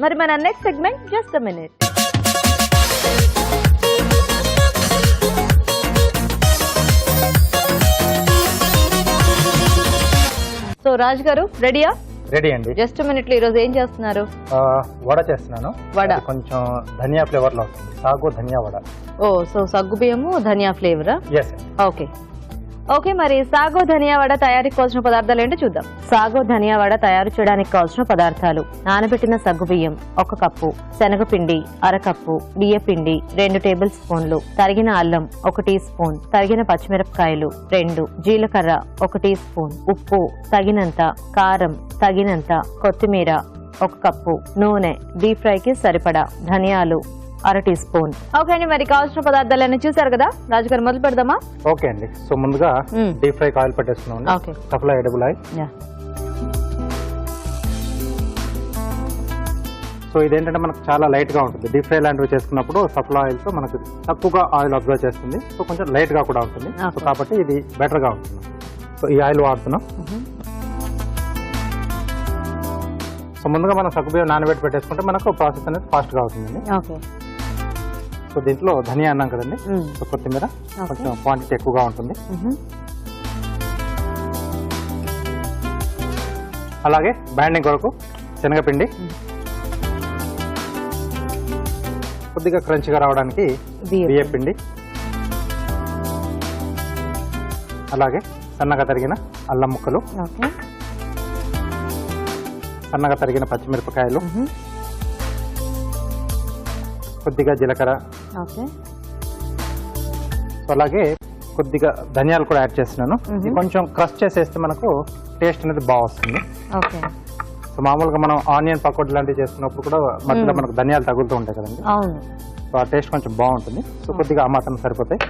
మరి మన next segment just a minute. So Raj గారు రెడీయా? రెడీ అండి. జస్ట్ మినిట్ లో ఈ రోజు ఏం చేస్తున్నారు? వడ చేస్తున్నాను. వడ కొంచెం ధనియా ఫ్లేవర్ లో వస్తుంది. సాగు ధనియా వడ. ఓ సో సగ్గు బియ్యము ధనియా ఫ్లేవరా? ఎస్. ఓకే ఓకే, మరి సాగో ధనియా వడ తయారీకి కావాల్సిన పదార్థాలు ఏంటో చూద్దాం. సాగో ధనియా వడ తయారు చేయడానికి కావాల్సిన పదార్థాలు: నానబెట్టిన సగ్గు బియ్యం 1 కప్పు, శనగపిండి 1/2 కప్పు, బియ్యపిండి 2 టేబుల్ స్పూన్లు, తరిగిన అల్లం 1 టీ స్పూన్, తరిగిన పచ్చిమిరపకాయలు 2, జీలకర్ర 1 టీ స్పూన్, ఉప్పు తగినంత, కారం తగినంత, కొత్తిమీర 1 కప్పు, నూనె డీప్ ఫ్రైకి సరిపడా, ధనియాలు 1/2 టీ స్పూన్. ఓకే అండి, మరి కావాల్సిన పదార్థాలన్నీ చూసారు కదా. రాజుగారు మొదలు పెడదామా? ఓకే అండి. సో ముందుగా డీప్ ఫ్రై ఆయిల్ పెట్టేస్తున్నాం. Okay. Saffola edible oil. So ఇదేంటంటే మనకు చాలా లైట్ గా ఉంటుంది. డీప్ ఫ్రై లాంటివి చేసుకున్నప్పుడు సఫ్లా ఆయిల్ తో మనకు తక్కువగా ఆయిల్ అబ్జర్వ్ చేస్తుంది. సో కొంచెం లైట్ గా కూడా ఉంటుంది. సో కాబట్టి ఇది బెటర్ గా ఉంటుంది. సో ఈ ఆయిల్ వాడుతున్నాం. సో ముందుగా మనం సగ్గుబియ్యం నానబెట్టి పెట్టేసుకుంటే మనకు ప్రాసెస్ అనేది ఫాస్ట్ గా అవుతుందండి. సో దీంట్లో ధనియా అన్నాం కదండి. సో కొత్తిమీర కొంచెం క్వాంటిటీ ఎక్కువగా ఉంటుంది. అలాగే బ్యాండింగ్ కొరకు శనగపిండి, కొద్దిగా క్రంచిగా రావడానికి బియ్యపిండి, అలాగే సన్నగా తరిగిన అల్లం ముక్కలు, సన్నగా తరిగిన పచ్చిమిరపకాయలు, కొద్దిగా జీలకర్ర, అలాగే కొద్దిగా ధనియాలు కూడా యాడ్ చేస్తున్నాను. కొంచెం క్రష్ చేసేస్తే మనకు టేస్ట్ అనేది బాగా వస్తుంది. సో మామూలుగా మనం ఆనియన్ పకోడీ లాంటివి చేసుకున్నప్పుడు కూడా మధ్యలో మనకు ధనియాలు తగులుతూ ఉంటాయి కదండి. సో ఆ టేస్ట్ కొంచెం బాగుంటుంది. సో కొద్దిగా ఆ మాత్రం సరిపోతాయి.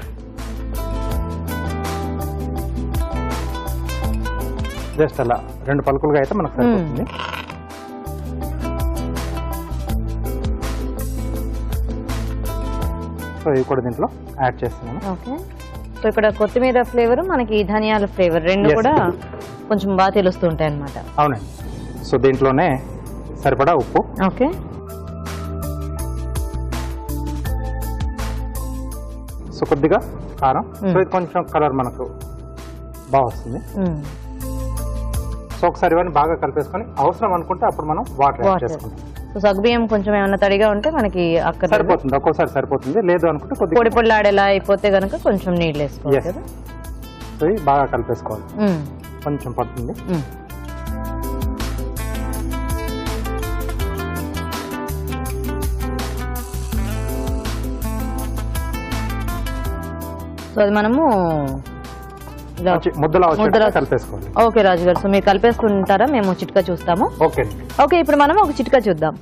జస్ట్ అలా 2 పలుకులుగా అయితే మనకు సరిపోతుంది. సో ఇవి కూడా దీంట్లో యాడ్ చేస్తున్నాను. ఓకే. సో ఇక్కడ కొత్తిమీర ఫ్లేవర్, మనకి ధనియాల ఫ్లేవర్ రెండు కూడా కొంచెం బాగా తెలుస్తూ ఉంటాయి అన్నమాట. అవునండి. సో దీంట్లోనే సరిపడా ఉప్పు. ఓకే. సో కొద్దిగా కారం. సో ఇది కొంచెం కలర్ మనకు బాగా వస్తుంది. సో ఒకసారి ఇవన్నీ బాగా కలిపేసుకొని అవసరం అనుకుంటే అప్పుడు మనం వాటర్ యాడ్ చేసుకుంటాం. సో సగ్గుబియ్యం కొంచెం ఏమైనా తడిగా ఉంటే మనకి అక్కడ సరిపోతుంది. ఒక్కోసారి సరిపోతుంది, లేదు అనుకుంటే కొద్దిగా పొడి పొడిలాడేలా అయిపోతే కనుక కొంచెం నీళ్ళు వేసుకోవాలి కదా. సో ఇది బాగా కలిపేసుకోవాలి. కొంచెం పడుతుంది. సో అది మనము ముద్దలా కలిపేసుకోవాలి. ఓకే రాజు గారు, సో మీరు కలిపేసుకుంటారా? మేము చిట్కా చూస్తాము. ఓకే ఓకే, ఇప్పుడు మనం ఒక చిట్కా చూద్దాం.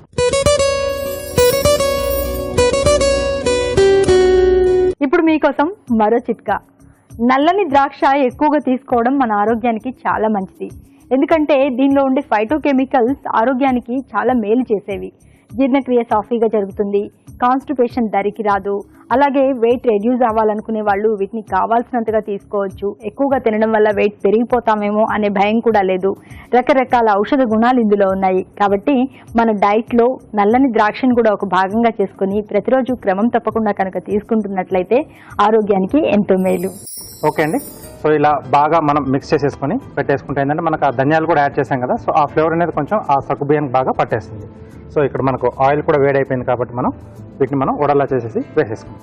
ఇప్పుడు మీకోసం మరో చిట్కా. నల్లని ద్రాక్ష ఎక్కువగా తీసుకోవడం మన ఆరోగ్యానికి చాలా మంచిది. ఎందుకంటే దీనిలో ఉండే ఫైటోకెమికల్స్ ఆరోగ్యానికి చాలా మేలు చేసేవి. జీర్ణక్రియ సాఫీగా జరుగుతుంది, కాన్స్టిపేషన్ దరికి రాదు. అలాగే వెయిట్ రెడ్యూస్ అవ్వాలనుకునే వాళ్ళు వీటిని కావాల్సినంతగా తీసుకోవచ్చు. ఎక్కువగా తినడం వల్ల వెయిట్ పెరిగిపోతామేమో అనే భయం కూడా లేదు. రకరకాల ఔషధ గుణాలు ఇందులో ఉన్నాయి. కాబట్టి మన డైట్లో నల్లని ద్రాక్షను కూడా ఒక భాగంగా చేసుకుని ప్రతిరోజు క్రమం తప్పకుండా కనుక తీసుకుంటున్నట్లయితే ఆరోగ్యానికి ఎంతో మేలు. ఓకే అండి. సో ఇలా బాగా మనం మిక్స్ చేసేసుకొని పెట్టేసుకుంటే ఏంటంటే మనకు ఆ ధనియాలు కూడా యాడ్ చేసాం కదా. సో ఆ ఫ్లేవర్ అనేది కొంచెం ఆ సగ్గుబియ్యానికి బాగా పట్టేస్తుంది. సో ఇక్కడ మనకు ఆయిల్ కూడా వేడైపోయింది కాబట్టి మనం వీటిని మనం వడలా చేసేసి వేసేసుకుంటాం.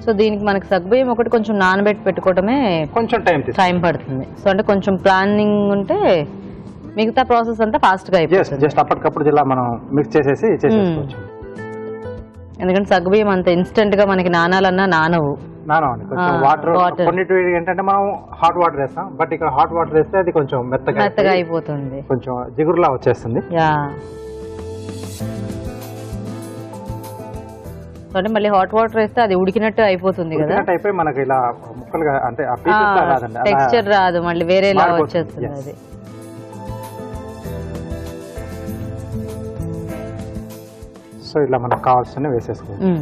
సో దీనికి మనకి సగ్గుబియ్యం ఒకటి కొంచెం నానబెట్టి పెట్టుకోవడమే కొంచెం టైం పడుతుంది. సో అంటే కొంచెం ప్లానింగ్ ఉంటే మిగతా ప్రాసెస్ అంతా ఫాస్ట్ గా అయిపోతుంది. జస్ట్ అప్పటికప్పుడు ఇలా మనం మిక్స్ చేసేసి చేసేసుకోవచ్చు. ఎందుకంటే సగ్గుబియ్యం అంత ఇన్స్టెంట్ గా మనకి నానాలన్నా నానవు. కొంచెం వాటర్ కొన్నిటి ఏంటంటే మనం హాట్ వాటర్ వేస్తాం, బట్ ఇక్కడ హాట్ వాటర్ వేస్తే అది కొంచెం మెత్తగా అయిపోతుంది, కొంచెం జిగురులా వచ్చేస్తుంది. అంటే మళ్ళీ హాట్ వాటర్ వేస్తే అది ఉడికినట్టు అయిపోతుంది కదా, అయిపోయి మనకి ఇలా ముక్కలుగా అంటే టెక్స్చర్ రాదు, మళ్ళీ వేరేలా వచ్చేస్తుంది అది. సో ఇలా మనకు కావాల్సిన వేసేసుకోవాలి.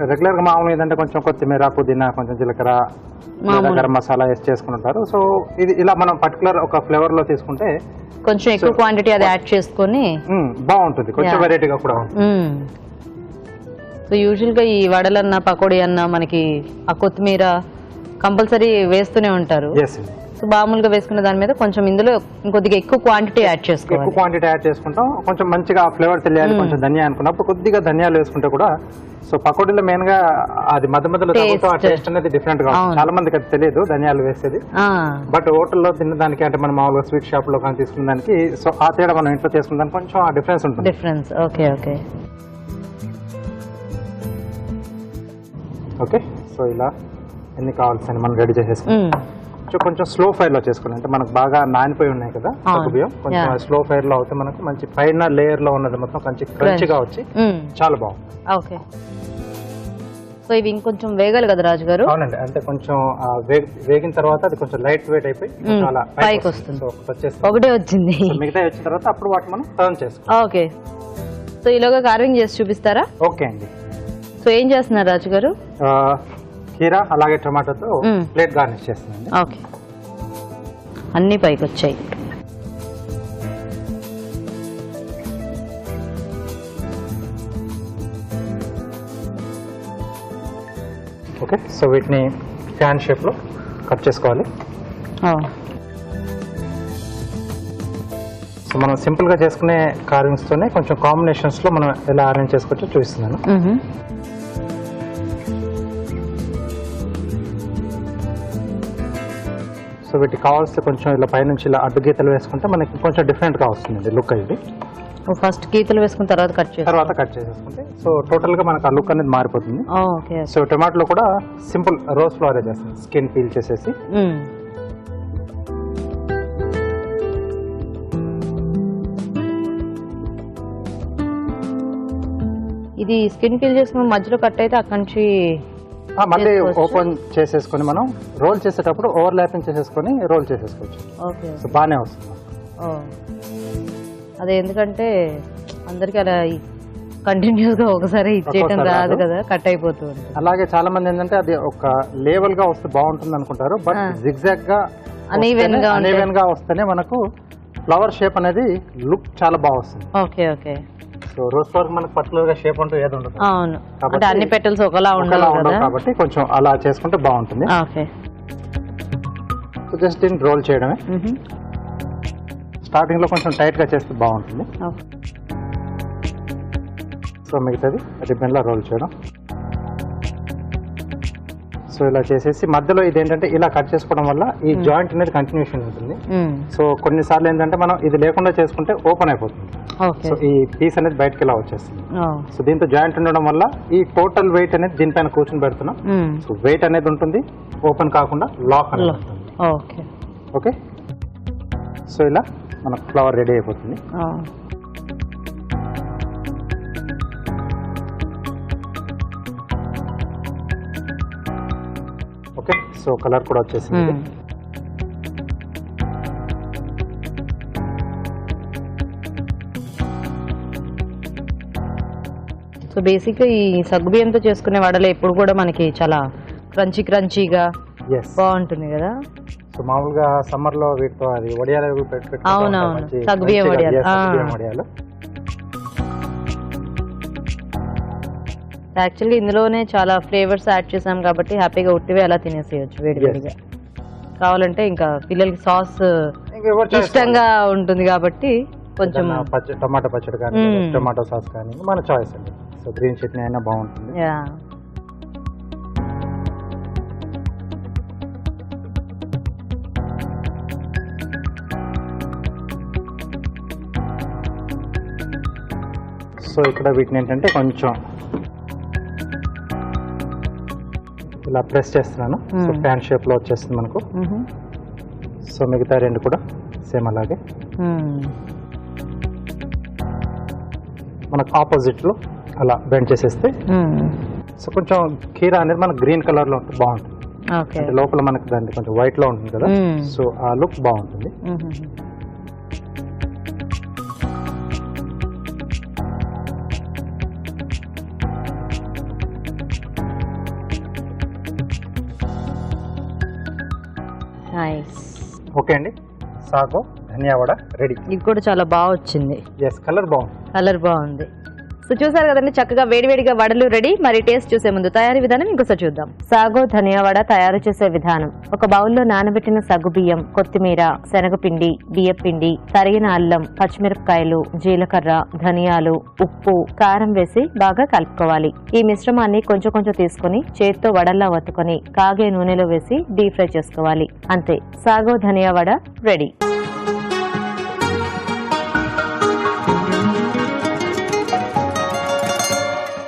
రెగ్యులర్ గా మామూలు ఏంటంటే కొంచెం కొత్తిమీర, పుదీనా, కొంచెం జీలకర్ర, గరం మసాలా వేసి చేసుకుంటారు. సో ఇది ఇలా మనం పర్టికులర్ ఒక ఫ్లేవర్ లో తీసుకుంటే కొంచెం ఎక్కువ క్వాంటిటీ అది యాడ్ చేసుకొని బాగుంటుంది, కొంచెం వెరైటీగా కూడా ఉంటుంది. సో యూజువల్ గా ఈ వడలన్నా పకోడీ అన్నా మనకి ఆ కొత్తిమీర కంపల్సరీ వేస్తూనే ఉంటారు. ఎస్, సో మామూలుగా వేసుకున్న దాని మీద కొంచెం ఇందులో ఇంకొద్దిగా ఎక్కువ క్వాంటిటీ యాడ్ ఎక్కువ చేసుకోవాలి. క్వాంటిటీ యాడ్ చేసుకుంటాం. కొంచెం మంచిగా ఫ్లేవర్ తెలియాలి, కొంచెం ధనియా అనుకున్నప్పుడు కొద్దిగా ధనియాలు వేసుకుంటే కూడా. సో పకోడీలో మెయిన్ గా అది మధ్య మధ్యలో తగ్గుతూ ఆ టేస్ట్ అనేది డిఫరెంట్ గా ఉంటుంది. చాలా మందికి అది తెలియదు ధనియాలు వేసేది, బట్ హోటల్లో తినడానికి అంటే మనం మామూలుగా స్వీట్ షాప్ లో కానీ తీసుకున్న దానికి సో ఆ తేడా మనం ఇంట్లో చేసుకున్న దానికి కొంచెం ఆ డిఫరెన్స్ ఉంటుంది. Difference. Okay okay okay, so ఇలా ఎన్ని కావాల్సిన మనం రెడీ చేసేసుకుంటాం. కొంచెం స్లో ఫైర్ లో చేసుకోవాలి, అంటే మనకు బాగా నానిపోయి ఉన్నాయి కదా సగ్గుబియ్యం, కొంచెం స్లో ఫైర్ లో అవుతే మనకు మంచి పైన లేయర్ లో ఉన్నది మొత్తం కొంచెం క్రంచిగా వచ్చి చాలా బాగుంది. ఓకే, సో ఇవి ఇంకొంచెం వేగాలి కదా రాజు గారు? అవునండి, అంటే కొంచెం వేగిన తర్వాత అది కొంచెం లైట్ వెయిట్ అయిపోయి చాలా పైకి వస్తుంది. వచ్చేస్తుంది, ఒకటే వచ్చింది. మిగతా వచ్చిన తర్వాత అప్పుడు వాటి మనం టర్న్ చేసుకోవాలి. ఓకే, సో ఈలోగా కార్వింగ్ చేసి చూపిస్తారా? ఓకే అండి. సో ఏం చేస్తున్నారు రాజు గారు? కీరా అలాగే టమాటోతో ప్లేట్ గార్నిష్ చేస్తున్నాండి. ఓకే, అన్ని పైకి వచ్చాయి. ఓకే, సో వీటిని ఫ్యాన్ షేప్ లో కట్ చేసుకోవాలి. సో మనం సింపుల్ గా చేసుకునే కార్వింగ్స్ తోనే కొంచెం కాంబినేషన్స్ లో మనం ఎలా అరేంజ్ చేసుకోవచ్చో చూపిస్తున్నాను. సో వీటికి కావాల్సి కొంచెం ఇలా పైనుంచి ఇలా అడ్డు గీతలు వేసుకుంటే మనకి కొంచెం డిఫరెంట్ గా వస్తుంది లుక్ ఇది. ఫస్ట్ గీతలు వేసుకున్న తర్వాత కట్ చేసేసుకుంటే సో టోటల్ గా మనకు ఆ లుక్ అనేది మారిపోతుంది. ఓకే, సో టొమాటోలో కూడా సింపుల్ రోజ్ ఫ్లవర్ చేస్తాం, స్కిన్ పీల్ చేసేసి. ఇది స్కిన్ పీల్ చేసుకుని మధ్యలో కట్ అయితే అక్కడి నుంచి మళ్ళీ ఓపెన్ చేసేసుకొని మనం రోల్ చేసేటప్పుడు ఓవర్ ల్యాపింగ్ చేసేసుకొని రోల్ చేసేసుకోవచ్చు. ఓకే, సో బాగానే వస్తుంది. అదే ఎందుకంటే అందరికి అలా కంటిన్యూస్ గా ఒకసారి ఇచ్చేయటం రాదు కదా, కట్ అయిపోతుంది. అలాగే చాలా మంది ఏంటంటే అది ఒక లేవల్ గా వస్తే బాగుంటుంది అనుకుంటారు, బట్ జిగ్జాగ్ గా అనీవెన్ గా వస్తేనే మనకు ఫ్లవర్ షేప్ అనేది లుక్ చాలా బాగా వస్తుంది. Okay okay, so rose flower మనకు పర్టికులర్ గా షేప్ అంటూ ఏది ఉండదు. అవును, అంటే అన్ని పెటల్స్ ఒకలా ఉండవు కాబట్టి కొంచెం అలా చేసుకుంటే బాగుంటుంది. ఓకే, సో జస్ట్ దీన్ని రోల్ చేయడమే. స్టార్టింగ్ లో కొంచెం టైట్ గా చేస్తే బాగుంటుంది. సో మిగతాది రిబ్బన్ లా రోల్ చేయడం. సో ఇలా చేసేసి మధ్యలో ఇది ఏంటంటే ఇలా కట్ చేసుకోవడం వల్ల ఈ జాయింట్ అనేది కంటిన్యూషన్ ఉంటుంది. సో కొన్నిసార్లు ఏంటంటే మనం ఇది లేకుండా చేసుకుంటే ఓపెన్ అయిపోతుంది. సో ఈ పీస్ అనేది బయటకి ఇలా వచ్చేస్తుంది. సో దీంతో జాయింట్ ఉండడం వల్ల ఈ టోటల్ వెయిట్ అనేది దీనిపైన కూర్చొని పెడుతున్నాం. సో వెయిట్ అనేది ఉంటుంది, ఓపెన్ కాకుండా లాక్ అనేది ఉంటుంది. ఓకే, సో ఇలా మనకు ఫ్లవర్ రెడీ అయిపోతుంది. ఓకే, సో కలర్ కూడా వచ్చేసింది. సో బేసిక్గా ఈ సగ్గుబియ్యంతో చేసుకునే వడలు ఎప్పుడు కూడా మనకి చాలా క్రంచీగా బాగుంటుంది కదా. సో మామూలుగా సమ్మర్ లో వీటితో అది వడియాలు పెట్టుకుంటే అవునవును, సగ్గుబియ్యం వడియాలు. యాక్చువల్గా ఇందులోనే చాలా ఫ్లేవర్స్ యాడ్ చేసాం కాబట్టి హ్యాపీగా ఉట్టివే అలా తినేసేయచ్చు వేడివేడిగా. కావాలంటే ఇంకా పిల్లలకి సాస్ ఇష్టంగా ఉంటుంది కాబట్టి కొంచెం టమాటో పచ్చడి కానీ టమాటో సాస్ కానీ మన చాయిస్ అండి. సో గ్రీన్ చట్నీ అయినా బాగుంటుంది. సో ఇక్కడ వీటిని ఏంటంటే కొంచెం ఇలా ప్రెస్ చేస్తున్నాను. సో ఫ్యాన్ షేప్ లో వచ్చేస్తుంది మనకు. సో మిగతా రెండు కూడా సేమ్ అలాగే మనకు ఆపోజిట్ లో అలా బెండ్ చేసేస్తే సో కొంచెం కీరా అనేది మనకు గ్రీన్ కలర్ లో బాగుంటుంది. అంటే లోపల మనకు దాన్ని కొంచెం వైట్ లో ఉంటుంది కదా, సో ఆ లుక్ బాగుంటుంది. ఓకే అండి, సాగో ధనియా వడ రెడీ. ఇది కూడా చాలా బాగా వచ్చింది. ఎస్, కలర్ బాగుంది. కలర్ బాగుంది. సో చూసారు కదండి, చక్కగా వేడివేడిగా వడలు రెడీ. మరి టేస్ట్ చూసే ముందు తయారీ విధానం ఇంకోసారి చూద్దాం. సాగో ధనియా వడ తయారు చేసే విధానం: ఒక బౌల్లో నానబెట్టిన సగ్గు బియ్యం, కొత్తిమీర, శనగపిండి, బియ్యపిండి, తరిగిన అల్లం, పచ్చిమిరపకాయలు, జీలకర్ర, ధనియాలు, ఉప్పు, కారం వేసి బాగా కలుపుకోవాలి. ఈ మిశ్రమాన్ని కొంచెం కొంచెం తీసుకుని చేత్తో వడల్లా వత్తుకొని కాగే నూనెలో వేసి డీప్ ఫ్రై చేసుకోవాలి. అంతే, సాగో ధనియా వడ రెడీ.